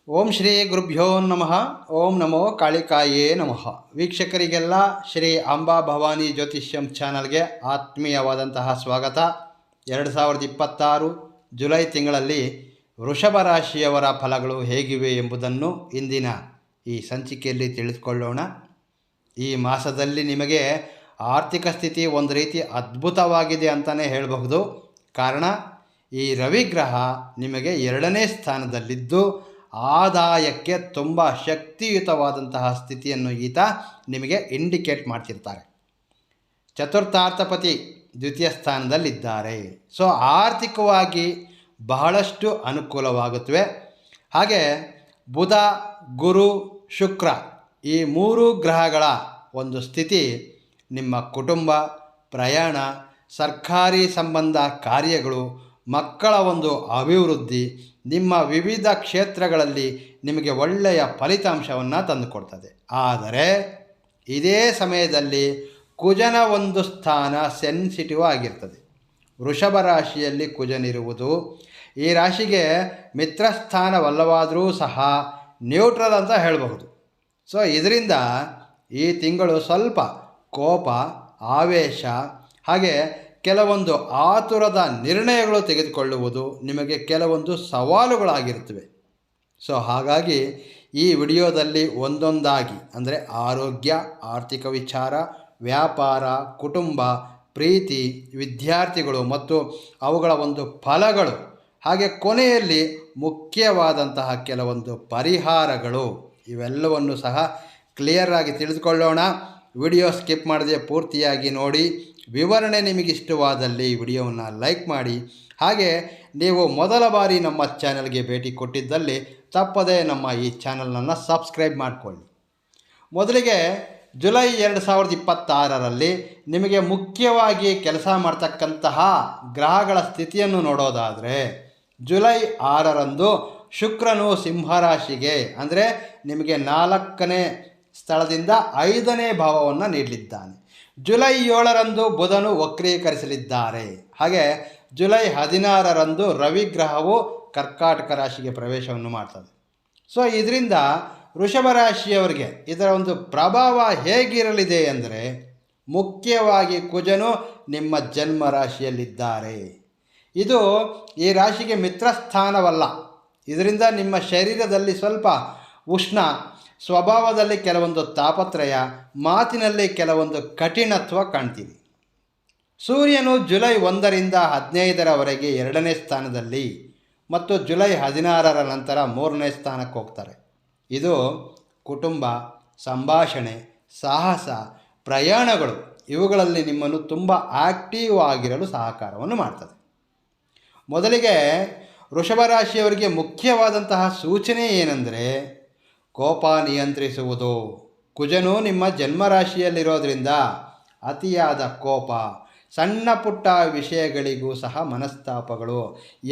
ಓಂ ಶ್ರೀ ಗುರುಭ್ಯೋ ನಮಃ. ಓಂ ನಮೋ ಕಾಳಿಕಾಯೇ ನಮಃ. ವೀಕ್ಷಕರಿಗೆಲ್ಲ ಶ್ರೀ ಅಂಬಾ ಭವಾನಿ ಜ್ಯೋತಿಷ್ಯಂ ಚಾನಲ್ಗೆ ಆತ್ಮೀಯವಾದಂತಹ ಸ್ವಾಗತ. 2026 ಜುಲೈ ತಿಂಗಳಲ್ಲಿ ವೃಷಭ ರಾಶಿಯವರ ಫಲಗಳು ಹೇಗಿವೆ ಎಂಬುದನ್ನು ಇಂದಿನ ಈ ಸಂಚಿಕೆಯಲ್ಲಿ ತಿಳಿದುಕೊಳ್ಳೋಣ. ಈ ಮಾಸದಲ್ಲಿ ನಿಮಗೆ ಆರ್ಥಿಕ ಸ್ಥಿತಿ ಒಂದು ರೀತಿ ಅದ್ಭುತವಾಗಿದೆ ಅಂತಲೇ ಹೇಳಬಹುದು. ಕಾರಣ ಈ ರವಿಗ್ರಹ ನಿಮಗೆ 2ನೇ ಸ್ಥಾನದಲ್ಲಿದ್ದು ಆದಾಯಕ್ಕೆ ತುಂಬ ಶಕ್ತಿಯುತವಾದಂತಹ ಸ್ಥಿತಿಯನ್ನು ಈತ ನಿಮಗೆ ಇಂಡಿಕೇಟ್ ಮಾಡ್ತಿರ್ತಾರೆ. ಚತುರ್ಥಾರ್ಥಪತಿ ದ್ವಿತೀಯ ಸ್ಥಾನದಲ್ಲಿದ್ದಾರೆ. ಸೊ ಆರ್ಥಿಕವಾಗಿ ಬಹಳಷ್ಟು ಅನುಕೂಲವಾಗುತ್ತವೆ. ಹಾಗೆ ಬುಧ, ಗುರು, ಶುಕ್ರ ಈ 3 ಗ್ರಹಗಳ ಒಂದು ಸ್ಥಿತಿ ನಿಮ್ಮ ಕುಟುಂಬ, ಪ್ರಯಾಣ, ಸರ್ಕಾರಿ ಸಂಬಂಧ ಕಾರ್ಯಗಳು, ಮಕ್ಕಳ ಒಂದು ಅಭಿವೃದ್ಧಿ, ನಿಮ್ಮ ವಿವಿಧ ಕ್ಷೇತ್ರಗಳಲ್ಲಿ ನಿಮಗೆ ಒಳ್ಳೆಯ ಫಲಿತಾಂಶವನ್ನು ತಂದುಕೊಡ್ತದೆ. ಆದರೆ ಇದೇ ಸಮಯದಲ್ಲಿ ಕುಜನ ಒಂದು ಸ್ಥಾನ ಸೆನ್ಸಿಟಿವ್ ಆಗಿರ್ತದೆ. ವೃಷಭ ರಾಶಿಯಲ್ಲಿ ಕುಜನಿರುವುದು ಈ ರಾಶಿಗೆ ಮಿತ್ರಸ್ಥಾನವಲ್ಲವಾದರೂ ಸಹ ನ್ಯೂಟ್ರಲ್ ಅಂತ ಹೇಳಬಹುದು. ಸೊ ಇದರಿಂದ ಈ ತಿಂಗಳು ಸ್ವಲ್ಪ ಕೋಪ, ಆವೇಶ, ಹಾಗೆ ಕೆಲವೊಂದು ಆತುರದ ನಿರ್ಣಯಗಳು ತೆಗೆದುಕೊಳ್ಳುವುದು ನಿಮಗೆ ಕೆಲವೊಂದು ಸವಾಲುಗಳಾಗಿರ್ತವೆ. ಸೊ ಹಾಗಾಗಿ ಈ ವಿಡಿಯೋದಲ್ಲಿ ಒಂದೊಂದಾಗಿ ಅಂದರೆ ಆರೋಗ್ಯ, ಆರ್ಥಿಕ ವಿಚಾರ, ವ್ಯಾಪಾರ, ಕುಟುಂಬ, ಪ್ರೀತಿ, ವಿದ್ಯಾರ್ಥಿಗಳು ಮತ್ತು ಅವುಗಳ ಒಂದು ಫಲಗಳು, ಹಾಗೆ ಕೊನೆಯಲ್ಲಿ ಮುಖ್ಯವಾದಂತಹ ಕೆಲವೊಂದು ಪರಿಹಾರಗಳು ಇವೆಲ್ಲವನ್ನು ಸಹ ಕ್ಲಿಯರಾಗಿ ತಿಳಿದುಕೊಳ್ಳೋಣ. ವಿಡಿಯೋ ಸ್ಕಿಪ್ ಮಾಡದೆ ಪೂರ್ತಿಯಾಗಿ ನೋಡಿ. ವಿವರಣೆ ನಿಮಗಿಷ್ಟವಾದಲ್ಲಿ ವಿಡಿಯೋವನ್ನು ಲೈಕ್ ಮಾಡಿ. ಹಾಗೆ ನೀವು ಮೊದಲ ಬಾರಿ ನಮ್ಮ ಚಾನಲ್ಗೆ ಭೇಟಿ ಕೊಟ್ಟಿದ್ದಲ್ಲಿ ತಪ್ಪದೇ ನಮ್ಮ ಈ ಚಾನಲನ್ನು ಸಬ್ಸ್ಕ್ರೈಬ್ ಮಾಡಿಕೊಳ್ಳಿ. ಮೊದಲಿಗೆ ಜುಲೈ 2026ರಲ್ಲಿ ನಿಮಗೆ ಮುಖ್ಯವಾಗಿ ಕೆಲಸ ಮಾಡ್ತಕ್ಕಂತಹ ಗ್ರಹಗಳ ಸ್ಥಿತಿಯನ್ನು ನೋಡೋದಾದರೆ, ಜುಲೈ 6ರಂದು ಶುಕ್ರನು ಸಿಂಹರಾಶಿಗೆ ಅಂದರೆ ನಿಮಗೆ 4ನೇ ಸ್ಥಳದಿಂದ 5ನೇ ಭಾವವನ್ನು ನೀಡಲಿದ್ದಾನೆ. ಜುಲೈ 7ರಂದು ಬುಧನು ವಕ್ರೀಕರಿಸಲಿದ್ದಾರೆ. ಹಾಗೆ ಜುಲೈ 16ರಂದು ರವಿಗ್ರಹವು ಕರ್ಕಾಟಕ ರಾಶಿಗೆ ಪ್ರವೇಶವನ್ನು ಮಾಡ್ತದೆ. ಸೊ ಇದರಿಂದ ವೃಷಭ ರಾಶಿಯವರಿಗೆ ಇದರ ಒಂದು ಪ್ರಭಾವ ಹೇಗಿರಲಿದೆ ಅಂದರೆ, ಮುಖ್ಯವಾಗಿ ಕುಜನು ನಿಮ್ಮ ಜನ್ಮ ರಾಶಿಯಲ್ಲಿದ್ದಾರೆ. ಇದು ಈ ರಾಶಿಗೆ ಮಿತ್ರಸ್ಥಾನವಲ್ಲ. ಇದರಿಂದ ನಿಮ್ಮ ಶರೀರದಲ್ಲಿ ಸ್ವಲ್ಪ ಉಷ್ಣ, ಸ್ವಭಾವದಲ್ಲಿ ಕೆಲವೊಂದು ತಾಪತ್ರಯ, ಮಾತಿನಲ್ಲಿ ಕೆಲವೊಂದು ಕಠಿಣತ್ವ ಕಾಣ್ತೀವಿ. ಸೂರ್ಯನು ಜುಲೈ 1ರಿಂದ 15ರವರೆಗೆ 2ನೇ ಸ್ಥಾನದಲ್ಲಿ ಮತ್ತು ಜುಲೈ 16ರ ನಂತರ 3ನೇ ಸ್ಥಾನಕ್ಕೆ ಹೋಗ್ತಾರೆ. ಇದು ಕುಟುಂಬ, ಸಂಭಾಷಣೆ, ಸಾಹಸ, ಪ್ರಯಾಣಗಳು ಇವುಗಳಲ್ಲಿ ನಿಮ್ಮನ್ನು ತುಂಬ ಆಕ್ಟಿವ್ ಆಗಿರಲು ಸಹಕಾರವನ್ನು ಮಾಡ್ತದೆ. ಮೊದಲಿಗೆ ವೃಷಭ ರಾಶಿಯವರಿಗೆ ಮುಖ್ಯವಾದಂತಹ ಸೂಚನೆ ಏನೆಂದರೆ, ಕೋಪ ನಿಯಂತ್ರಿಸುವುದು. ಕುಜನು ನಿಮ್ಮ ಜನ್ಮರಾಶಿಯಲ್ಲಿರೋದ್ರಿಂದ ಅತಿಯಾದ ಕೋಪ, ಸಣ್ಣ ಪುಟ್ಟ ವಿಷಯಗಳಿಗೂ ಸಹ ಮನಸ್ತಾಪಗಳು,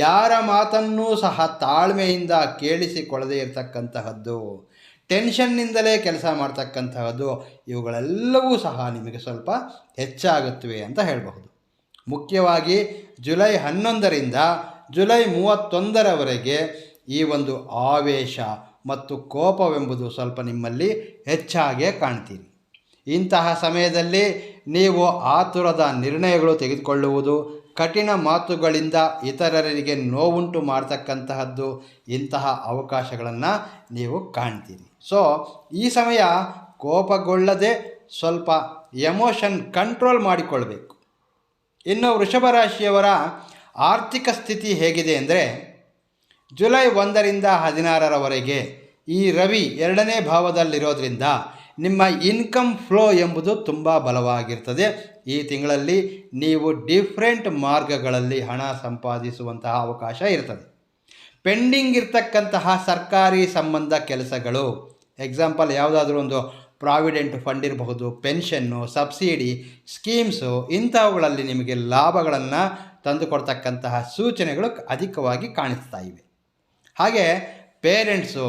ಯಾರ ಮಾತನ್ನೂ ಸಹ ತಾಳ್ಮೆಯಿಂದ ಕೇಳಿಸಿಕೊಳ್ಳದೇ ಇರತಕ್ಕಂತಹದ್ದು, ಟೆನ್ಷನ್ನಿಂದಲೇ ಕೆಲಸ ಮಾಡ್ತಕ್ಕಂತಹದ್ದು ಇವುಗಳೆಲ್ಲವೂ ಸಹ ನಿಮಗೆ ಸ್ವಲ್ಪ ಹೆಚ್ಚಾಗುತ್ತವೆ ಅಂತ ಹೇಳಬಹುದು. ಮುಖ್ಯವಾಗಿ ಜುಲೈ 11ರಿಂದ ಜುಲೈ 31ರವರೆಗೆ ಈ ಒಂದು ಆವೇಶ ಮತ್ತು ಕೋಪವೆಂಬುದು ಸ್ವಲ್ಪ ನಿಮ್ಮಲ್ಲಿ ಹೆಚ್ಚಾಗೇ ಕಾಣ್ತೀರಿ. ಇಂತಹ ಸಮಯದಲ್ಲಿ ನೀವು ಆತುರದ ನಿರ್ಣಯಗಳು ತೆಗೆದುಕೊಳ್ಳುವುದು, ಕಠಿಣ ಮಾತುಗಳಿಂದ ಇತರರಿಗೆ ನೋವುಂಟು ಮಾಡ್ತಕ್ಕಂತಹದ್ದು, ಇಂತಹ ಅವಕಾಶಗಳನ್ನು ನೀವು ಕಾಣ್ತೀರಿ. ಸೊ ಈ ಸಮಯ ಕೋಪಗೊಳ್ಳದೆ ಸ್ವಲ್ಪ ಎಮೋಷನ್ ಕಂಟ್ರೋಲ್ ಮಾಡಿಕೊಳ್ಬೇಕು. ಇನ್ನು ವೃಷಭ ರಾಶಿಯವರ ಆರ್ಥಿಕ ಸ್ಥಿತಿ ಹೇಗಿದೆ ಅಂದರೆ, ಜುಲೈ 1ರಿಂದ 16ರವರೆಗೆ ಈ ರವಿ 2ನೇ ಭಾವದಲ್ಲಿರೋದ್ರಿಂದ ನಿಮ್ಮ ಇನ್ಕಮ್ ಫ್ಲೋ ಎಂಬುದು ತುಂಬ ಬಲವಾಗಿರ್ತದೆ. ಈ ತಿಂಗಳಲ್ಲಿ ನೀವು ಡಿಫ್ರೆಂಟ್ ಮಾರ್ಗಗಳಲ್ಲಿ ಹಣ ಸಂಪಾದಿಸುವಂತಹ ಅವಕಾಶ ಇರ್ತದೆ. ಪೆಂಡಿಂಗ್ ಇರ್ತಕ್ಕಂತಹ ಸರ್ಕಾರಿ ಸಂಬಂಧ ಕೆಲಸಗಳು, ಎಕ್ಸಾಂಪಲ್ ಯಾವುದಾದ್ರೂ ಒಂದು ಪ್ರಾವಿಡೆಂಟ್ ಫಂಡ್ ಇರಬಹುದು, ಪೆನ್ಷನ್ನು, ಸಬ್ಸಿಡಿ ಸ್ಕೀಮ್ಸು, ಇಂಥವುಗಳಲ್ಲಿ ನಿಮಗೆ ಲಾಭಗಳನ್ನು ತಂದುಕೊಡ್ತಕ್ಕಂತಹ ಸೂಚನೆಗಳು ಅಧಿಕವಾಗಿ ಕಾಣಿಸ್ತಾ ಇವೆ. ಹಾಗೆ ಪೇರೆಂಟ್ಸು,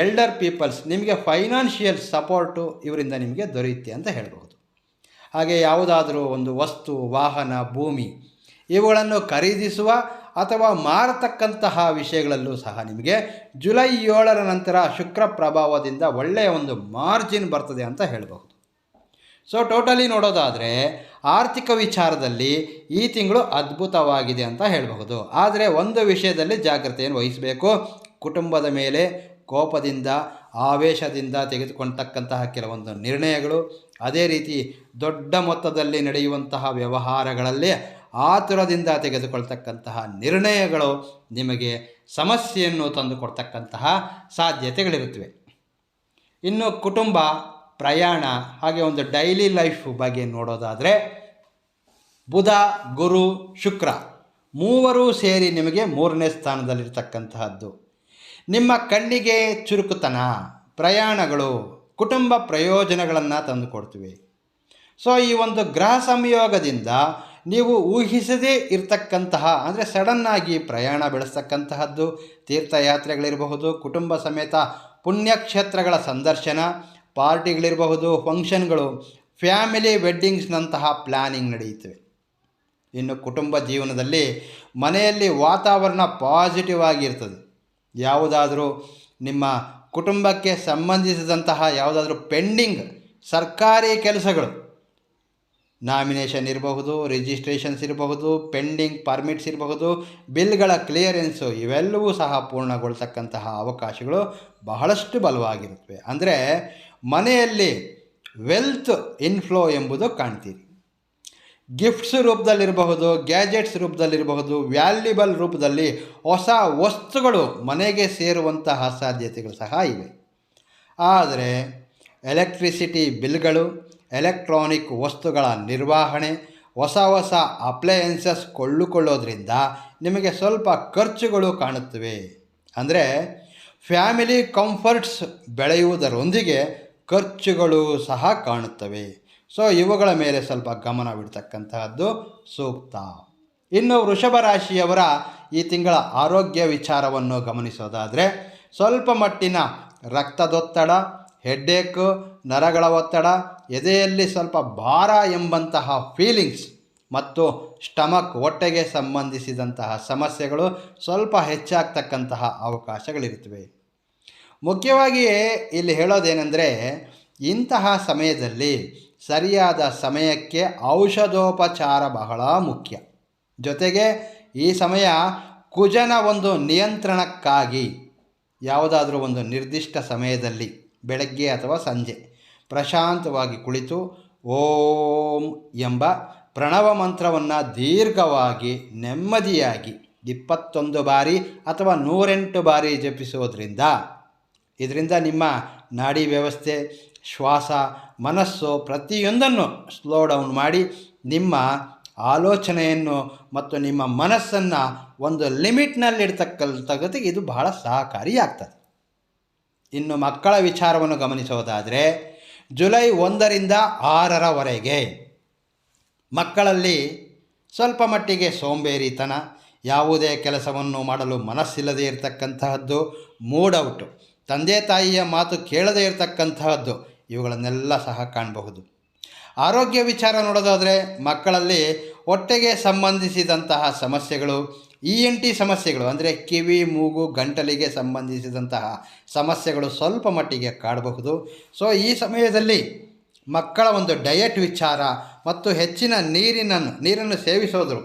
ಎಲ್ಡರ್ ಪೀಪಲ್ಸ್ ನಿಮಗೆ ಫೈನಾನ್ಷಿಯಲ್ ಸಪೋರ್ಟು ಇವರಿಂದ ನಿಮಗೆ ದೊರೆಯುತ್ತೆ ಅಂತ ಹೇಳ್ಬೋದು. ಹಾಗೆ ಯಾವುದಾದರೂ ಒಂದು ವಸ್ತು, ವಾಹನ, ಭೂಮಿ ಇವುಗಳನ್ನು ಖರೀದಿಸುವ ಅಥವಾ ಮಾರತಕ್ಕಂತಹ ವಿಷಯಗಳಲ್ಲೂ ಸಹ ನಿಮಗೆ ಜುಲೈ 7ರ ನಂತರ ಶುಕ್ರ ಪ್ರಭಾವದಿಂದ ಒಳ್ಳೆಯ ಒಂದು ಮಾರ್ಜಿನ್ ಬರ್ತದೆ ಅಂತ ಹೇಳಬಹುದು. ಸೊ ಟೋಟಲಿ ನೋಡೋದಾದರೆ ಆರ್ಥಿಕ ವಿಚಾರದಲ್ಲಿ ಈ ತಿಂಗಳು ಅದ್ಭುತವಾಗಿದೆ ಅಂತ ಹೇಳಬಹುದು. ಆದರೆ ಒಂದು ವಿಷಯದಲ್ಲಿ ಜಾಗ್ರತೆಯನ್ನು ವಹಿಸಬೇಕು. ಕುಟುಂಬದ ಮೇಲೆ ಕೋಪದಿಂದ ಆವೇಶದಿಂದ ತೆಗೆದುಕೊಳ್ತಕ್ಕಂತಹ ಕೆಲವೊಂದು ನಿರ್ಣಯಗಳು, ಅದೇ ರೀತಿ ದೊಡ್ಡ ಮೊತ್ತದಲ್ಲಿ ನಡೆಯುವಂತಹ ವ್ಯವಹಾರಗಳಲ್ಲಿ ಆತುರದಿಂದ ತೆಗೆದುಕೊಳ್ತಕ್ಕಂತಹ ನಿರ್ಣಯಗಳು ನಿಮಗೆ ಸಮಸ್ಯೆಯನ್ನು ತಂದುಕೊಡ್ತಕ್ಕಂತಹ ಸಾಧ್ಯತೆಗಳಿರುತ್ತವೆ. ಇನ್ನು ಕುಟುಂಬ, ಪ್ರಯಾಣ, ಹಾಗೆ ಒಂದು ಡೈಲಿ ಲೈಫ್ ಬಗ್ಗೆ ನೋಡೋದಾದರೆ ಬುಧ, ಗುರು, ಶುಕ್ರ ಮೂವರೂ ಸೇರಿ ನಿಮಗೆ 3ನೇ ಸ್ಥಾನದಲ್ಲಿರ್ತಕ್ಕಂತಹದ್ದು. ನಿಮ್ಮ ಕಣ್ಣಿಗೆ ಚುರುಕುತನ, ಪ್ರಯಾಣಗಳು, ಕುಟುಂಬ ಪ್ರಯೋಜನಗಳನ್ನು ತಂದುಕೊಡ್ತೀವಿ. ಸೊ ಈ ಒಂದು ಗ್ರಹ ಸಂಯೋಗದಿಂದ ನೀವು ಊಹಿಸದೇ ಇರತಕ್ಕಂತಹ, ಅಂದರೆ ಸಡನ್ನಾಗಿ ಪ್ರಯಾಣ ಬೆಳೆಸ್ತಕ್ಕಂತಹದ್ದು, ತೀರ್ಥಯಾತ್ರೆಗಳಿರಬಹುದು, ಕುಟುಂಬ ಸಮೇತ ಪುಣ್ಯಕ್ಷೇತ್ರಗಳ ಸಂದರ್ಶನ, ಪಾರ್ಟಿಗಳಿರಬಹುದು, ಫಂಕ್ಷನ್ಗಳು, ಫ್ಯಾಮಿಲಿ ವೆಡ್ಡಿಂಗ್ಸ್ನಂತಹ ಪ್ಲ್ಯಾನಿಂಗ್ ನಡೆಯುತ್ತವೆ. ಇನ್ನು ಕುಟುಂಬ ಜೀವನದಲ್ಲಿ ಮನೆಯಲ್ಲಿ ವಾತಾವರಣ ಪಾಸಿಟಿವ್ ಆಗಿರ್ತದೆ. ಯಾವುದಾದರೂ ನಿಮ್ಮ ಕುಟುಂಬಕ್ಕೆ ಸಂಬಂಧಿಸಿದಂತಹ ಯಾವುದಾದ್ರೂ ಪೆಂಡಿಂಗ್ ಸರ್ಕಾರಿ ಕೆಲಸಗಳು, ನಾಮಿನೇಷನ್ ಇರಬಹುದು, ರಿಜಿಸ್ಟ್ರೇಷನ್ಸ್ ಇರಬಹುದು, ಪೆಂಡಿಂಗ್ ಪರ್ಮಿಟ್ಸ್ ಇರಬಹುದು, ಬಿಲ್ಗಳ ಕ್ಲಿಯರೆನ್ಸು, ಇವೆಲ್ಲವೂ ಸಹ ಪೂರ್ಣಗೊಳ್ತಕ್ಕಂತಹ ಅವಕಾಶಗಳು ಬಹಳಷ್ಟು ಬಲವಾಗಿರುತ್ತವೆ. ಅಂದರೆ ಮನೆಯಲ್ಲಿ ವೆಲ್ತ್ ಇನ್ಫ್ಲೋ ಎಂಬುದು ಕಾಣ್ತೀರಿ. ಗಿಫ್ಟ್ಸ್ ರೂಪದಲ್ಲಿರಬಹುದು, ಗ್ಯಾಜೆಟ್ಸ್ ರೂಪದಲ್ಲಿರಬಹುದು, ವ್ಯಾಲ್ಯುಬಲ್ ರೂಪದಲ್ಲಿ ಹೊಸ ವಸ್ತುಗಳು ಮನೆಗೆ ಸೇರುವಂತಹ ಸಾಧ್ಯತೆಗಳು ಸಹ ಇವೆ. ಆದರೆ ಎಲೆಕ್ಟ್ರಿಸಿಟಿ ಬಿಲ್ಗಳು, ಎಲೆಕ್ಟ್ರಾನಿಕ್ ವಸ್ತುಗಳ ನಿರ್ವಹಣೆ, ಹೊಸ ಅಪ್ಲಯನ್ಸಸ್ ಕೊಳ್ಳುಕೊಳ್ಳೋದ್ರಿಂದ ನಿಮಗೆ ಸ್ವಲ್ಪ ಖರ್ಚುಗಳು ಕಾಣುತ್ತವೆ. ಅಂದರೆ ಫ್ಯಾಮಿಲಿ ಕಂಫರ್ಟ್ಸ್ ಬೆಳೆಯುವುದರೊಂದಿಗೆ ಖರ್ಚುಗಳು ಸಹ ಕಾಣುತ್ತವೆ. ಸೊ ಇವುಗಳ ಮೇಲೆ ಸ್ವಲ್ಪ ಗಮನವಿಡ್ತಕ್ಕಂತಹದ್ದು ಸೂಕ್ತ. ಇನ್ನು ವೃಷಭ ರಾಶಿಯವರ ಈ ತಿಂಗಳ ಆರೋಗ್ಯ ವಿಚಾರವನ್ನು ಗಮನಿಸೋದಾದರೆ ಸ್ವಲ್ಪ ಮಟ್ಟಿನ ರಕ್ತದೊತ್ತಡ, ಹೆಡ್ಡೇಕು, ನರಗಳ ಒತ್ತಡ, ಎದೆಯಲ್ಲಿ ಸ್ವಲ್ಪ ಭಾರ ಎಂಬಂತಹ ಫೀಲಿಂಗ್ಸ್ ಮತ್ತು ಸ್ಟಮಕ್, ಹೊಟ್ಟೆಗೆ ಸಂಬಂಧಿಸಿದಂತಹ ಸಮಸ್ಯೆಗಳು ಸ್ವಲ್ಪ ಹೆಚ್ಚಾಗ್ತಕ್ಕಂತಹ ಅವಕಾಶಗಳಿರುತ್ತವೆ. ಮುಖ್ಯವಾಗಿ ಇಲ್ಲಿ ಹೇಳೋದೇನೆಂದರೆ, ಇಂತಹ ಸಮಯದಲ್ಲಿ ಸರಿಯಾದ ಸಮಯಕ್ಕೆ ಔಷಧೋಪಚಾರ ಬಹಳ ಮುಖ್ಯ. ಜೊತೆಗೆ ಈ ಸಮಯ ಕುಜನ ಒಂದು ನಿಯಂತ್ರಣಕ್ಕಾಗಿ ಯಾವುದಾದ್ರೂ ಒಂದು ನಿರ್ದಿಷ್ಟ ಸಮಯದಲ್ಲಿ ಬೆಳಗ್ಗೆ ಅಥವಾ ಸಂಜೆ ಪ್ರಶಾಂತವಾಗಿ ಕುಳಿತು ಓಂ ಎಂಬ ಪ್ರಣವ ಮಂತ್ರವನ್ನು ದೀರ್ಘವಾಗಿ ನೆಮ್ಮದಿಯಾಗಿ 21 ಬಾರಿ ಅಥವಾ 108 ಬಾರಿ ಜಪಿಸೋದ್ರಿಂದ ಇದರಿಂದ ನಿಮ್ಮ ನಾಡಿ ವ್ಯವಸ್ಥೆ, ಶ್ವಾಸ, ಮನಸ್ಸು ಪ್ರತಿಯೊಂದನ್ನು ಸ್ಲೋ ಡೌನ್ ಮಾಡಿ ನಿಮ್ಮ ಆಲೋಚನೆಯನ್ನು ಮತ್ತು ನಿಮ್ಮ ಮನಸ್ಸನ್ನು ಒಂದು ಲಿಮಿಟ್ನಲ್ಲಿಡ್ತಕ್ಕಂಥದ್ದು ಇದು ಬಹಳ ಸಹಕಾರಿಯಾಗ್ತದೆ. ಇನ್ನು ಮಕ್ಕಳ ವಿಚಾರವನ್ನು ಗಮನಿಸೋದಾದರೆ ಜುಲೈ 1ರಿಂದ 6ರವರೆಗೆ ಮಕ್ಕಳಲ್ಲಿ ಸ್ವಲ್ಪ ಮಟ್ಟಿಗೆ ಸೋಂಬೇರಿತನ, ಯಾವುದೇ ಕೆಲಸವನ್ನು ಮಾಡಲು ಮನಸ್ಸಿಲ್ಲದೆ ಇರತಕ್ಕಂತಹದ್ದು, ಮೂಡೌಟು, ತಂದೆ ತಾಯಿಯ ಮಾತು ಕೇಳದೇ ಇರತಕ್ಕಂತಹದ್ದು, ಇವುಗಳನ್ನೆಲ್ಲ ಸಹ ಕಾಣಬಹುದು. ಆರೋಗ್ಯ ವಿಚಾರ ನೋಡೋದಾದರೆ ಮಕ್ಕಳಲ್ಲಿ ಹೊಟ್ಟೆಗೆ ಸಂಬಂಧಿಸಿದಂತಹ ಸಮಸ್ಯೆಗಳು, ENT ಸಮಸ್ಯೆಗಳು, ಅಂದರೆ ಕಿವಿ, ಮೂಗು, ಗಂಟಲಿಗೆ ಸಂಬಂಧಿಸಿದಂತಹ ಸಮಸ್ಯೆಗಳು ಸ್ವಲ್ಪ ಮಟ್ಟಿಗೆ ಕಾಡಬಹುದು. ಸೊ ಈ ಸಮಯದಲ್ಲಿ ಮಕ್ಕಳ ಒಂದು ಡಯಟ್ ವಿಚಾರ ಮತ್ತು ಹೆಚ್ಚಿನ ನೀರನ್ನು ಸೇವಿಸೋದು,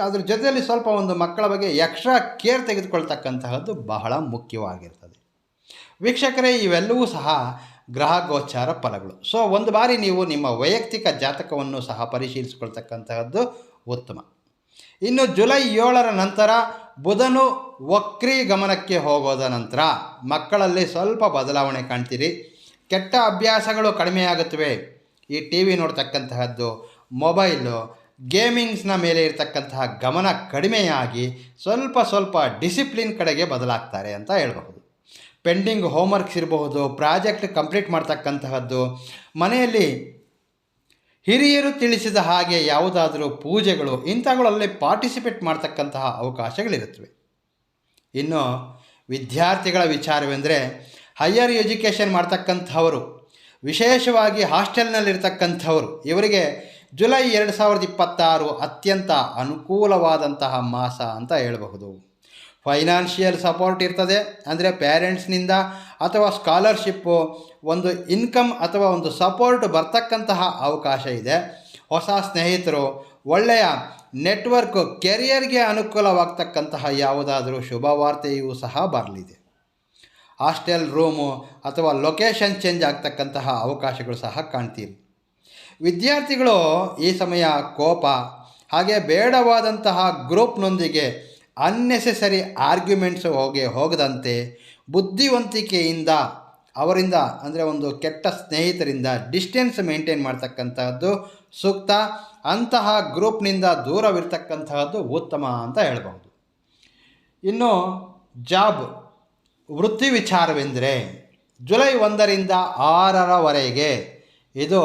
ಅದ್ರ ಜೊತೆಯಲ್ಲಿ ಸ್ವಲ್ಪ ಒಂದು ಮಕ್ಕಳ ಬಗ್ಗೆ ಎಕ್ಸ್ಟ್ರಾ ಕೇರ್ ತೆಗೆದುಕೊಳ್ತಕ್ಕಂತಹದ್ದು ಬಹಳ ಮುಖ್ಯವಾಗಿರ್ತದೆ. ವೀಕ್ಷಕರೇ, ಇವೆಲ್ಲವೂ ಸಹ ಗ್ರಹ ಗೋಚಾರ ಫಲಗಳು. ಸೊ ಒಂದು ಬಾರಿ ನೀವು ನಿಮ್ಮ ವೈಯಕ್ತಿಕ ಜಾತಕವನ್ನು ಸಹ ಪರಿಶೀಲಿಸಿಕೊಳ್ತಕ್ಕಂತಹದ್ದು ಉತ್ತಮ. ಇನ್ನು ಜುಲೈ 7ರ ನಂತರ ಬುಧನು ವಕ್ರೀ ಗಮನಕ್ಕೆ ಹೋಗೋದ ನಂತರ ಮಕ್ಕಳಲ್ಲಿ ಸ್ವಲ್ಪ ಬದಲಾವಣೆ ಕಾಣ್ತೀರಿ. ಕೆಟ್ಟ ಅಭ್ಯಾಸಗಳು ಕಡಿಮೆಯಾಗುತ್ತವೆ. ಈ ಟಿ ವಿ ನೋಡ್ತಕ್ಕಂತಹದ್ದು, ಮೊಬೈಲು, ಗೇಮಿಂಗ್ಸ್ನ ಮೇಲೆ ಇರತಕ್ಕಂತಹ ಗಮನ ಕಡಿಮೆಯಾಗಿ ಸ್ವಲ್ಪ ಡಿಸಿಪ್ಲಿನ್ ಕಡೆಗೆ ಬದಲಾಗ್ತಾರೆ ಅಂತ ಹೇಳ್ಬಹುದು. ಪೆಂಡಿಂಗ್ ಹೋಮ್ವರ್ಕ್ಸ್ ಇರಬಹುದು, ಪ್ರಾಜೆಕ್ಟ್ ಕಂಪ್ಲೀಟ್ ಮಾಡ್ತಕ್ಕಂತಹದ್ದು, ಮನೆಯಲ್ಲಿ ಹಿರಿಯರು ತಿಳಿಸಿದ ಹಾಗೆ ಯಾವುದಾದರೂ ಪೂಜೆಗಳು, ಇಂಥವುಗಳಲ್ಲಿ ಪಾರ್ಟಿಸಿಪೇಟ್ ಮಾಡ್ತಕ್ಕಂತಹ ಅವಕಾಶಗಳಿರುತ್ತವೆ. ಇನ್ನು ವಿದ್ಯಾರ್ಥಿಗಳ ವಿಚಾರವೆಂದರೆ ಹೈಯರ್ ಎಜುಕೇಷನ್ ಮಾಡ್ತಕ್ಕಂಥವರು, ವಿಶೇಷವಾಗಿ ಹಾಸ್ಟೆಲ್ನಲ್ಲಿರ್ತಕ್ಕಂಥವರು, ಇವರಿಗೆ ಜುಲೈ 2026 ಅತ್ಯಂತ ಅನುಕೂಲವಾದಂತಹ ಮಾಸ ಅಂತ ಹೇಳಬಹುದು. ಫೈನಾನ್ಷಿಯಲ್ ಸಪೋರ್ಟ್ ಇರ್ತದೆ, ಅಂದರೆ ಪೇರೆಂಟ್ಸ್ನಿಂದ ಅಥವಾ ಸ್ಕಾಲರ್ಶಿಪ್ಪು, ಒಂದು ಇನ್ಕಮ್ ಅಥವಾ ಒಂದು ಸಪೋರ್ಟ್ ಬರ್ತಕ್ಕಂತಹ ಅವಕಾಶ ಇದೆ. ಹೊಸ ಸ್ನೇಹಿತರು, ಒಳ್ಳೆಯ ನೆಟ್ವರ್ಕ್, ಕೆರಿಯರ್ಗೆ ಅನುಕೂಲವಾಗ್ತಕ್ಕಂತಹ ಯಾವುದಾದರೂ ಶುಭವಾರ್ತೆಯೂ ಸಹ ಬರಲಿದೆ. ಹಾಸ್ಟೆಲ್ ರೂಮು ಅಥವಾ ಲೊಕೇಶನ್ ಚೇಂಜ್ ಆಗ್ತಕ್ಕಂತಹ ಅವಕಾಶಗಳು ಸಹ ಕಾಣ್ತೀರಿ. ವಿದ್ಯಾರ್ಥಿಗಳು ಈ ಸಮಯ ಕೋಪ ಹಾಗೆ ಬೇಡವಾದಂತಹ ಗ್ರೂಪ್ನೊಂದಿಗೆ ಅನ್ನೆಸೆಸರಿ ಆರ್ಗ್ಯುಮೆಂಟ್ಸ್ ಹೋಗದಂತೆ ಬುದ್ಧಿವಂತಿಕೆಯಿಂದ ಅವರಿಂದ, ಅಂದರೆ ಒಂದು ಕೆಟ್ಟ ಸ್ನೇಹಿತರಿಂದ ಡಿಸ್ಟೆನ್ಸ್ ಮೇಂಟೈನ್ ಮಾಡ್ತಕ್ಕಂತಹದ್ದು ಸೂಕ್ತ. ಅಂತಹ ಗ್ರೂಪ್ನಿಂದ ದೂರವಿರ್ತಕ್ಕಂತಹದ್ದು ಉತ್ತಮ ಅಂತ ಹೇಳ್ಬೋದು. ಇನ್ನು ಜಾಬ್, ವೃತ್ತಿ ವಿಚಾರವೆಂದರೆ ಜುಲೈ 1ರಿಂದ 6ರವರೆಗೆ ಇದು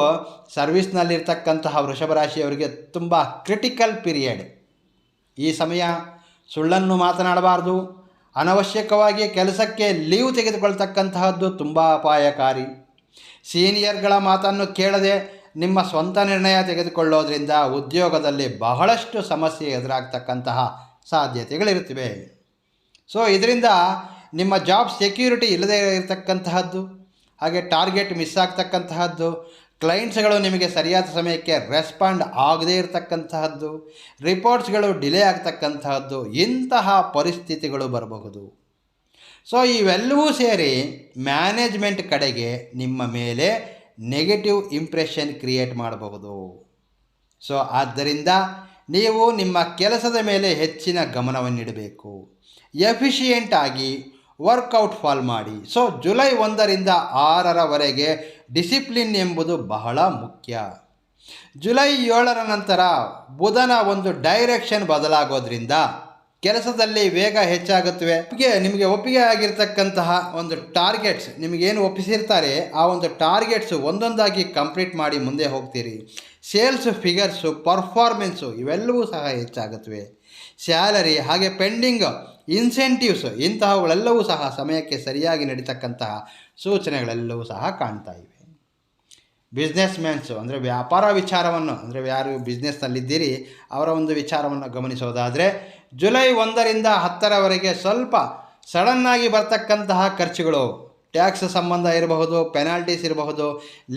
ಸರ್ವಿಸ್ನಲ್ಲಿರ್ತಕ್ಕಂತಹ ವೃಷಭ ರಾಶಿಯವರಿಗೆ ತುಂಬ ಕ್ರಿಟಿಕಲ್ ಪೀರಿಯಡ್. ಈ ಸಮಯ ಸುಳ್ಳನ್ನು ಮಾತನಾಡಬಾರ್ದು. ಅನವಶ್ಯಕವಾಗಿ ಕೆಲಸಕ್ಕೆ ಲೀವ್ ತೆಗೆದುಕೊಳ್ತಕ್ಕಂತಹದ್ದು ತುಂಬ ಅಪಾಯಕಾರಿ. ಸೀನಿಯರ್ಗಳ ಮಾತನ್ನು ಕೇಳದೆ ನಿಮ್ಮ ಸ್ವಂತ ನಿರ್ಣಯ ತೆಗೆದುಕೊಳ್ಳೋದ್ರಿಂದ ಉದ್ಯೋಗದಲ್ಲಿ ಬಹಳಷ್ಟು ಸಮಸ್ಯೆ ಎದುರಾಗ್ತಕ್ಕಂತಹ ಸಾಧ್ಯತೆಗಳಿರುತ್ತವೆ. ಸೊ ಇದರಿಂದ ನಿಮ್ಮ ಜಾಬ್ ಸೆಕ್ಯೂರಿಟಿ ಇಲ್ಲದೇ ಇರತಕ್ಕಂತಹದ್ದು, ಹಾಗೆ ಟಾರ್ಗೆಟ್ ಮಿಸ್ ಆಗ್ತಕ್ಕಂತಹದ್ದು, ಕ್ಲೈಂಟ್ಸ್ಗಳು ನಿಮಗೆ ಸರಿಯಾದ ಸಮಯಕ್ಕೆ ರೆಸ್ಪಾಂಡ್ ಆಗದೇ ಇರತಕ್ಕಂತಹದ್ದು, ರಿಪೋರ್ಟ್ಸ್ಗಳು ಡಿಲೇ ಆಗ್ತಕ್ಕಂತಹದ್ದು, ಇಂತಹ ಪರಿಸ್ಥಿತಿಗಳು ಬರಬಹುದು. ಸೊ ಇವೆಲ್ಲವೂ ಸೇರಿ ಮ್ಯಾನೇಜ್ಮೆಂಟ್ ಕಡೆಗೆ ನಿಮ್ಮ ಮೇಲೆ ನೆಗೆಟಿವ್ ಇಂಪ್ರೆಷನ್ ಕ್ರಿಯೇಟ್ ಮಾಡಬಹುದು. ಸೊ ಆದ್ದರಿಂದ ನೀವು ನಿಮ್ಮ ಕೆಲಸದ ಮೇಲೆ ಹೆಚ್ಚಿನ ಗಮನವನ್ನಿಡಬೇಕು. ಎಫಿಷಿಯೆಂಟ್ ಆಗಿ ವರ್ಕೌಟ್ ಫಾಲ್ ಮಾಡಿ. ಸೊ ಜುಲೈ 1ರಿಂದ 6ರವರೆಗೆ ಡಿಸಿಪ್ಲಿನ್ ಎಂಬುದು ಬಹಳ ಮುಖ್ಯ. ಜುಲೈ 7ರ ನಂತರ ಬುಧನ ಒಂದು ಡೈರೆಕ್ಷನ್ ಬದಲಾಗೋದ್ರಿಂದ ಕೆಲಸದಲ್ಲಿ ವೇಗ ಹೆಚ್ಚಾಗುತ್ತವೆ. ನಿಮಗೆ ಒಪ್ಪಿಗೆ ಆಗಿರ್ತಕ್ಕಂತಹ ಒಂದು ಟಾರ್ಗೆಟ್ಸ್, ನಿಮಗೇನು ಒಪ್ಪಿಸಿರ್ತಾರೆ ಆ ಒಂದು ಟಾರ್ಗೆಟ್ಸು ಒಂದೊಂದಾಗಿ ಕಂಪ್ಲೀಟ್ ಮಾಡಿ ಮುಂದೆ ಹೋಗ್ತೀರಿ. ಸೇಲ್ಸ್ ಫಿಗರ್ಸು, ಪರ್ಫಾರ್ಮೆನ್ಸು ಇವೆಲ್ಲವೂ ಸಹ ಹೆಚ್ಚಾಗುತ್ತವೆ. ಸ್ಯಾಲರಿ ಹಾಗೆ ಪೆಂಡಿಂಗ್ ಇನ್ಸೆಂಟಿವ್ಸ್ ಇಂತಹವುಗಳೆಲ್ಲವೂ ಸಹ ಸಮಯಕ್ಕೆ ಸರಿಯಾಗಿ ನಡೀತಕ್ಕಂತಹ ಸೂಚನೆಗಳೆಲ್ಲವೂ ಸಹ ಕಾಣ್ತಾ ಇವೆ. ಬಿಸ್ನೆಸ್ ಮ್ಯಾನ್ಸು, ಅಂದರೆ ವ್ಯಾಪಾರ ವಿಚಾರವನ್ನು, ಅಂದರೆ ಯಾರು ಬಿಸ್ನೆಸ್ನಲ್ಲಿದ್ದೀರಿ ಅವರ ಒಂದು ವಿಚಾರವನ್ನು ಗಮನಿಸೋದಾದರೆ ಜುಲೈ 1ರಿಂದ 10ರವರೆಗೆ ಸ್ವಲ್ಪ ಸಡನ್ನಾಗಿ ಬರ್ತಕ್ಕಂತಹ ಖರ್ಚುಗಳು, ಟ್ಯಾಕ್ಸ್ ಸಂಬಂಧ ಇರಬಹುದು, ಪೆನಾಲ್ಟೀಸ್ ಇರಬಹುದು,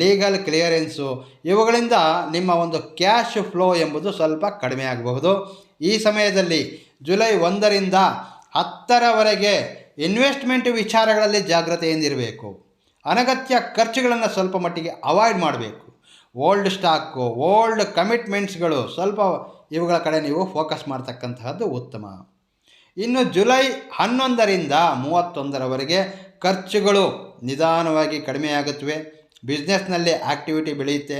ಲೀಗಲ್ ಕ್ಲಿಯರೆನ್ಸು, ಇವುಗಳಿಂದ ನಿಮ್ಮ ಒಂದು ಕ್ಯಾಶ್ ಫ್ಲೋ ಎಂಬುದು ಸ್ವಲ್ಪ ಕಡಿಮೆ ಆಗಬಹುದು. ಈ ಸಮಯದಲ್ಲಿ ಜುಲೈ 1ರಿಂದ 10ರವರೆಗೆ ಇನ್ವೆಸ್ಟ್ಮೆಂಟ್ ವಿಚಾರಗಳಲ್ಲಿ ಜಾಗ್ರತೆಯಿಂದಿರಬೇಕು. ಅನಗತ್ಯ ಖರ್ಚುಗಳನ್ನು ಸ್ವಲ್ಪ ಮಟ್ಟಿಗೆ ಅವಾಯ್ಡ್ ಮಾಡಬೇಕು. ಓಲ್ಡ್ ಸ್ಟಾಕು, ಓಲ್ಡ್ ಕಮಿಟ್ಮೆಂಟ್ಸ್ಗಳು ಸ್ವಲ್ಪ ಇವುಗಳ ಕಡೆ ನೀವು ಫೋಕಸ್ ಮಾಡ್ತಕ್ಕಂತಹದ್ದು ಉತ್ತಮ. ಇನ್ನು ಜುಲೈ 11ರಿಂದ 31ರವರೆಗೆ ಖರ್ಚುಗಳು ನಿಧಾನವಾಗಿ ಕಡಿಮೆಯಾಗುತ್ತವೆ. ಬಿಸ್ನೆಸ್ನಲ್ಲಿ ಆ್ಯಕ್ಟಿವಿಟಿ ಬೆಳೆಯುತ್ತೆ.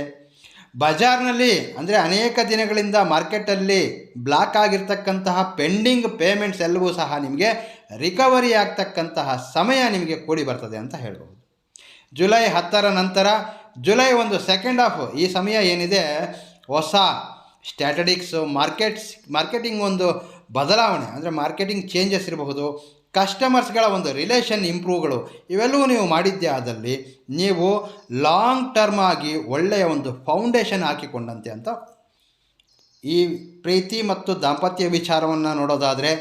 ಬಜಾರ್ನಲ್ಲಿ, ಅಂದರೆ ಅನೇಕ ದಿನಗಳಿಂದ ಮಾರ್ಕೆಟಲ್ಲಿ ಬ್ಲಾಕ್ ಆಗಿರ್ತಕ್ಕಂತಹ ಪೆಂಡಿಂಗ್ ಪೇಮೆಂಟ್ಸ್ ಎಲ್ಲವೂ ಸಹ ನಿಮಗೆ ರಿಕವರಿ ಆಗ್ತಕ್ಕಂತಹ ಸಮಯ ನಿಮಗೆ ಕೂಡಿ ಬರ್ತದೆ ಅಂತ ಹೇಳ್ಬೋದು. ಜುಲೈ 10ರ ನಂತರ ಜುಲೈ ಒಂದು ಸೆಕೆಂಡ್ ಹಾಫ್, ಈ ಸಮಯ ಏನಿದೆ ಹೊಸ ಸ್ಟ್ರಾಟಜಿಕ್ಸು, ಮಾರ್ಕೆಟಿಂಗ್ ಒಂದು ಬದಲಾವಣೆ, ಅಂದರೆ ಮಾರ್ಕೆಟಿಂಗ್ ಚೇಂಜಸ್ ಇರಬಹುದು, ಕಸ್ಟಮರ್ಸ್ಗಳ ಒಂದು ರಿಲೇಷನ್ ಇಂಪ್ರೂವ್ಗಳು, ಇವೆಲ್ಲವೂ ನೀವು ಮಾಡಿದ್ದೇ ಆದಲ್ಲಿ ನೀವು ಲಾಂಗ್ ಟರ್ಮ್ ಆಗಿ ಒಳ್ಳೆಯ ಒಂದು ಫೌಂಡೇಶನ್ ಹಾಕಿಕೊಂಡಂತೆ ಅಂತ. ಈ ಪ್ರೀತಿ ಮತ್ತು ದಾಂಪತ್ಯ ವಿಚಾರವನ್ನು ನೋಡೋದಾದರೆ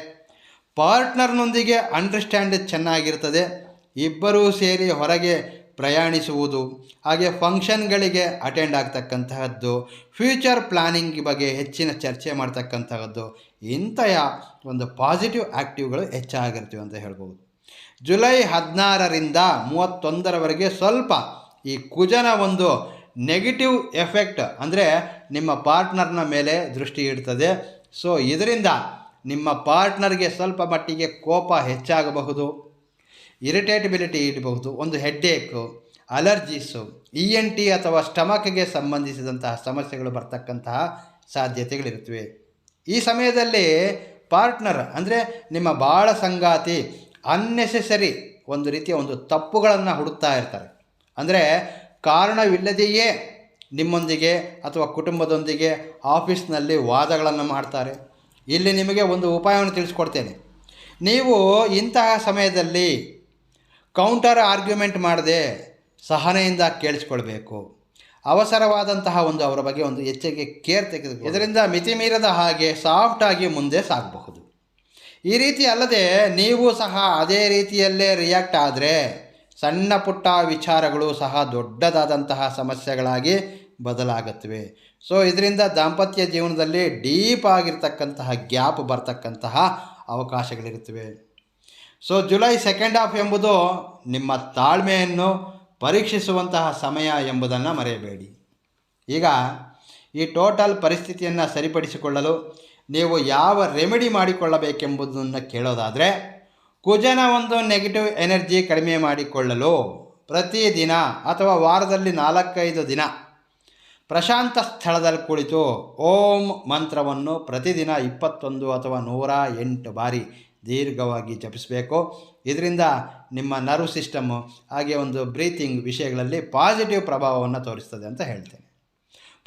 ಪಾರ್ಟ್ನರ್ನೊಂದಿಗೆ ಅಂಡರ್ಸ್ಟ್ಯಾಂಡ್ ಚೆನ್ನಾಗಿರ್ತದೆ. ಇಬ್ಬರೂ ಸೇರಿ ಹೊರಗೆ ಪ್ರಯಾಣಿಸುವುದು, ಹಾಗೆ ಫಂಕ್ಷನ್ಗಳಿಗೆ ಅಟೆಂಡ್ ಆಗ್ತಕ್ಕಂತಹದ್ದು, ಫ್ಯೂಚರ್ ಪ್ಲಾನಿಂಗ್ ಬಗ್ಗೆ ಹೆಚ್ಚಿನ ಚರ್ಚೆ ಮಾಡ್ತಕ್ಕಂತಹದ್ದು, ಇಂತಹ ಒಂದು ಪಾಸಿಟಿವ್ ಆ್ಯಕ್ಟಿವ್ಗಳು ಹೆಚ್ಚಾಗಿರ್ತವೆ ಅಂತ ಹೇಳ್ಬೋದು. ಜುಲೈ 16ರಿಂದ 31ರವರೆಗೆ ಸ್ವಲ್ಪ ಈ ಕುಜನ ಒಂದು ನೆಗೆಟಿವ್ ಎಫೆಕ್ಟ್, ಅಂದರೆ ನಿಮ್ಮ ಪಾರ್ಟ್ನರ್ನ ಮೇಲೆ ದೃಷ್ಟಿ ಇಡ್ತದೆ. ಸೊ ಇದರಿಂದ ನಿಮ್ಮ ಪಾರ್ಟ್ನರ್ಗೆ ಸ್ವಲ್ಪ ಮಟ್ಟಿಗೆ ಕೋಪ ಹೆಚ್ಚಾಗಬಹುದು, ಇರಿಟೇಟಬಿಲಿಟಿ ಇರಬಹುದು, ಒಂದು ಹೆಡ್ಡೇಕು, ಅಲರ್ಜೀಸು, ENT ಅಥವಾ ಸ್ಟಮಕ್ಗೆ ಸಂಬಂಧಿಸಿದಂತಹ ಸಮಸ್ಯೆಗಳು ಬರ್ತಕ್ಕಂತಹ ಸಾಧ್ಯತೆಗಳಿರುತ್ತವೆ. ಈ ಸಮಯದಲ್ಲಿ ಪಾರ್ಟ್ನರ್, ಅಂದರೆ ನಿಮ್ಮ ಬಾಳ ಸಂಗಾತಿ ಅನ್ನೆಸೆಸರಿ ಒಂದು ರೀತಿಯ ಒಂದು ತಪ್ಪುಗಳನ್ನು ಹುಡುಕ್ತಾ ಇರ್ತಾರೆ. ಅಂದರೆ ಕಾರಣವಿಲ್ಲದೆಯೇ ನಿಮ್ಮೊಂದಿಗೆ ಅಥವಾ ಕುಟುಂಬದೊಂದಿಗೆ ಆಫೀಸ್ನಲ್ಲಿ ವಾದಗಳನ್ನು ಮಾಡ್ತಾರೆ. ಇಲ್ಲಿ ನಿಮಗೆ ಒಂದು ಉಪಾಯವನ್ನು ತಿಳಿಸ್ಕೊಡ್ತೇನೆ. ನೀವು ಇಂತಹ ಸಮಯದಲ್ಲಿ ಕೌಂಟರ್ ಆರ್ಗ್ಯುಮೆಂಟ್ ಮಾಡದೆ ಸಹನೆಯಿಂದ ಕೇಳಿಸ್ಕೊಳ್ಬೇಕು. ಅವಸರವಾದಂತಹ ಅವರ ಬಗ್ಗೆ ಒಂದು ಹೆಚ್ಚಿಗೆ ಕೇರ್ ತೆಗೆದುಕೊಳ್ಳಿ. ಇದರಿಂದ ಮಿತಿಮೀರದ ಹಾಗೆ ಸಾಫ್ಟಾಗಿ ಮುಂದೆ ಸಾಗಬಹುದು. ಈ ರೀತಿ ಅಲ್ಲದೆ ನೀವು ಸಹ ಅದೇ ರೀತಿಯಲ್ಲೇ ರಿಯಾಕ್ಟ್ ಆದರೆ ಸಣ್ಣ ಪುಟ್ಟ ವಿಚಾರಗಳು ಸಹ ದೊಡ್ಡದಾದಂತಹ ಸಮಸ್ಯೆಗಳಾಗಿ ಬದಲಾಗುತ್ತವೆ. ಸೊ ಇದರಿಂದ ದಾಂಪತ್ಯ ಜೀವನದಲ್ಲಿ ಡೀಪ್ ಆಗಿರ್ತಕ್ಕಂತಹ ಗ್ಯಾಪ್ ಬರ್ತಕ್ಕಂತಹ ಅವಕಾಶಗಳಿರುತ್ತವೆ. ಸೊ ಜುಲೈ ಸೆಕೆಂಡ್ ಹಾಫ್ ಎಂಬುದು ನಿಮ್ಮ ತಾಳ್ಮೆಯನ್ನು ಪರೀಕ್ಷಿಸುವಂತಹ ಸಮಯ ಎಂಬುದನ್ನು ಮರೆಯಬೇಡಿ. ಈಗ ಈ ಟೋಟಲ್ ಪರಿಸ್ಥಿತಿಯನ್ನು ಸರಿಪಡಿಸಿಕೊಳ್ಳಲು ನೀವು ಯಾವ ರೆಮಿಡಿ ಮಾಡಿಕೊಳ್ಳಬೇಕೆಂಬುದನ್ನು ಕೇಳೋದಾದರೆ, ಕುಜನ ಒಂದು ನೆಗೆಟಿವ್ ಎನರ್ಜಿ ಕಡಿಮೆ ಮಾಡಿಕೊಳ್ಳಲು ಪ್ರತಿದಿನ ಅಥವಾ ವಾರದಲ್ಲಿ 4-5 ದಿನ ಪ್ರಶಾಂತ ಸ್ಥಳದಲ್ಲಿ ಕುಳಿತು ಓಂ ಮಂತ್ರವನ್ನು ಪ್ರತಿದಿನ 21 ಅಥವಾ 108 ಬಾರಿ ದೀರ್ಘವಾಗಿ ಜಪಿಸಬೇಕು. ಇದರಿಂದ ನಿಮ್ಮ ನರ್ವ್ ಸಿಸ್ಟಮ್ಮು ಹಾಗೆ ಒಂದು ಬ್ರೀತಿಂಗ್ ವಿಷಯಗಳಲ್ಲಿ ಪಾಸಿಟಿವ್ ಪ್ರಭಾವವನ್ನು ತೋರಿಸ್ತದೆ ಅಂತ ಹೇಳ್ತೇನೆ.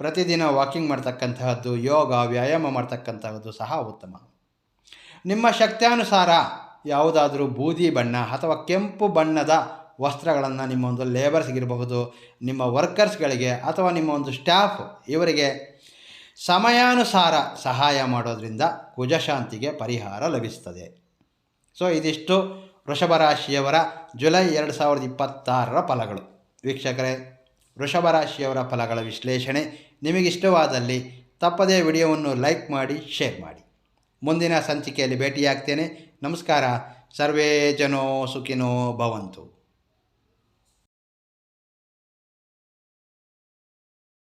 ಪ್ರತಿದಿನ ವಾಕಿಂಗ್ ಮಾಡ್ತಕ್ಕಂತಹದ್ದು, ಯೋಗ ವ್ಯಾಯಾಮ ಮಾಡ್ತಕ್ಕಂತಹದ್ದು ಸಹ ಉತ್ತಮ. ನಿಮ್ಮ ಶಕ್ತ್ಯಾನುಸಾರ ಯಾವುದಾದ್ರೂ ಬೂದಿ ಬಣ್ಣ ಅಥವಾ ಕೆಂಪು ಬಣ್ಣದ ವಸ್ತ್ರಗಳನ್ನು ನಿಮ್ಮ ಒಂದು ಲೇಬರ್ಸ್ಗಿರಬಹುದು, ನಿಮ್ಮ ವರ್ಕರ್ಸ್ಗಳಿಗೆ ಅಥವಾ ನಿಮ್ಮ ಒಂದು ಸ್ಟಾಫ್ ಇವರಿಗೆ ಸಮಯಾನುಸಾರ ಸಹಾಯ ಮಾಡೋದರಿಂದ ಕುಜಶಾಂತಿಗೆ ಪರಿಹಾರ ಲಭಿಸ್ತದೆ. ಸೊ ಇದಿಷ್ಟು ವೃಷಭ ರಾಶಿಯವರ ಜುಲೈ 2026 ಫಲಗಳು. ವೀಕ್ಷಕರೇ, ವೃಷಭ ರಾಶಿಯವರ ಫಲಗಳ ವಿಶ್ಲೇಷಣೆ ನಿಮಗಿಷ್ಟವಾದಲ್ಲಿ ತಪ್ಪದೇ ವಿಡಿಯೋವನ್ನು ಲೈಕ್ ಮಾಡಿ, ಶೇರ್ ಮಾಡಿ. ಮುಂದಿನ ಸಂಚಿಕೆಯಲ್ಲಿ ಭೇಟಿಯಾಗ್ತೇನೆ. ನಮಸ್ಕಾರ. ಸರ್ವೇ ಜನೋ ಸುಖಿನೋ ಭವಂತು.